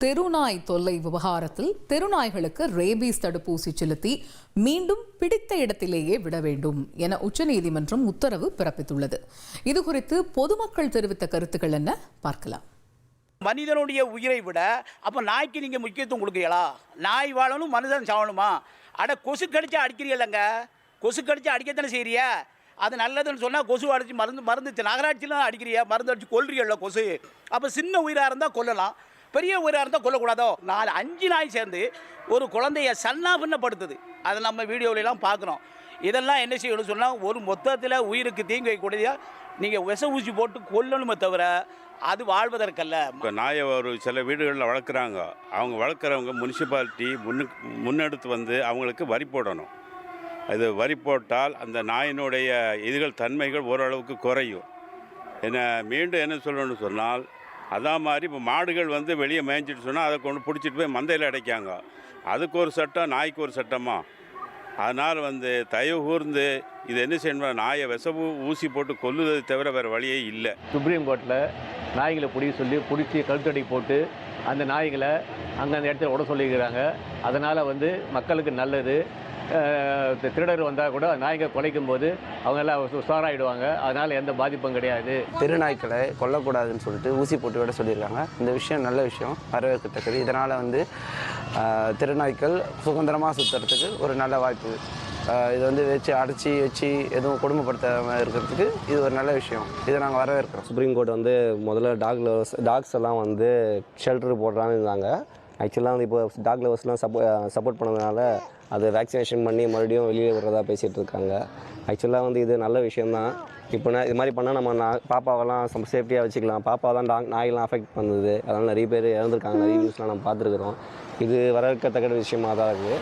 தெருநாய் தொல்லை விவகாரத்தில் தெருநாய்களுக்கு ரேபீஸ் தடுப்பூசி செலுத்தி மீண்டும் பிடித்த இடத்திலேயே விட வேண்டும் என உச்சநீதிமன்றம் உத்தரவு பிறப்பித்துள்ளது. இதுகுறித்து பொதுமக்கள் தெரிவித்த கருத்துக்கள் என்ன பார்க்கலாம். மனிதனுடைய உயிரை விட அப்போ நாய்க்கு நீங்கள் முக்கியத்துவம் கொடுக்கீங்களா? நாய் வாழணும், மனிதன் சாவணுமா? கொசு கடிச்சா அடிக்கிறீங்களங்க, கொசு கடிச்சா அடிக்கத்தானே செய்யறியா? அது நல்லதுன்னு சொன்னால் கொசு அடிச்சு மருந்து நகராட்சியில் அடிக்கிறியா? மருந்து அடிச்சு கொல்றீங்கள கொசு. அப்போ சின்ன உயிராக இருந்தால் கொல்லலாம், பெரிய உயிராக இருந்தால் கொல்லக்கூடாதோ? 4-5 நாய் சேர்ந்து ஒரு குழந்தைய சன்னாபின்னப்படுத்துது. அதை நம்ம வீடியோவிலாம் பார்க்குறோம். இதெல்லாம் என்ன செய்யணும்னு சொன்னால், ஒரு மொத்தத்தில் உயிருக்கு தீங்கு வைக்கக்கூடிய நீங்கள் விஷ ஊசி போட்டு கொல்லணுமே தவிர அது வாழ்வதற்கல்ல. இப்போ நாயை ஒரு சில வீடுகளில் வளர்க்குறாங்க. அவங்க வளர்க்குறவங்க முனிசிபாலிட்டி முன்னெடுத்து வந்து அவங்களுக்கு வரி போடணும். அது வரி போட்டால் அந்த நாயினுடைய இதுகள் தன்மைகள் ஓரளவுக்கு குறையும். மீண்டும் என்ன சொல்லணும்னு சொன்னால், அதான் மாதிரி இப்போ மாடுகள் வந்து வெளியே மேய்ஞ்சிட்டு சொன்னால் அதை கொண்டு பிடிச்சிட்டு போய் மந்தையில் அடைக்காங்க. அதுக்கு ஒரு சட்டம், நாய்க்கு ஒரு சட்டமா? அதனால் தயவு கூர்ந்து இது என்ன செய்யணும், நாயை ஊசி போட்டு கொல்லுவதை தவிர வேறு வழியே இல்லை. சுப்ரீம் கோர்ட்டில் நாய்களை பிடிச்சி கழுத்தடி போட்டு அந்த நாய்களை அங்கே அந்த இடத்துல விட சொல்லிக்கிறாங்க. அதனால் மக்களுக்கு நல்லது. திருடர் வந்தால் கூட நாய்கள் குலைக்கும் போது அவங்க எல்லாம் உஷாராயிடுவாங்க. அதனால் எந்த பாதிப்பும் கிடையாது. திருநாய்க்களை கொல்லக்கூடாதுன்னு சொல்லிட்டு ஊசி போட்டு விட சொல்லியிருக்காங்க. இந்த விஷயம் நல்ல விஷயம், வரவேற்கத்தக்கது. இதனால் திருநாய்க்கள் சுதந்திரமாக சுற்றுறதுக்கு ஒரு நல்ல வாய்ப்பு. இது அடைச்சி வச்சு எதுவும் கொடுமைப்படுத்தாமல் இருக்கிறதுக்கு இது ஒரு நல்ல விஷயம். இதை நாங்கள் வரவேற்கிறோம். சுப்ரீம் கோர்ட் முதல்ல டாக்ஸ் எல்லாம் ஷெல்டர் போடுறான்னு இருந்தாங்க. ஆக்சுவலாக இப்போ டாக் லவர்ஸ்லாம் சப்போர்ட் பண்ணதுனால அது வேக்சினேஷன் பண்ணி மறுபடியும் வெளியே விடுறதா பேசிகிட்டு இருக்காங்க. ஆக்சுவலாக இது நல்ல விஷயந்தான். இப்போ இது மாதிரி பண்ணால் நம்ம பாப்பாவெல்லாம் சேஃப்டியாக வச்சுக்கலாம். பாப்பா தான் நாயெல்லாம் அஃபெக்ட் பண்ணுது. அதனால் நிறைய பேர் இறந்துருக்காங்க. நிறைய நியூஸ்லாம் நம்ம பார்த்துருக்குறோம். இது வரவேற்கத்தக்க விஷயமாக தான் இருக்குது.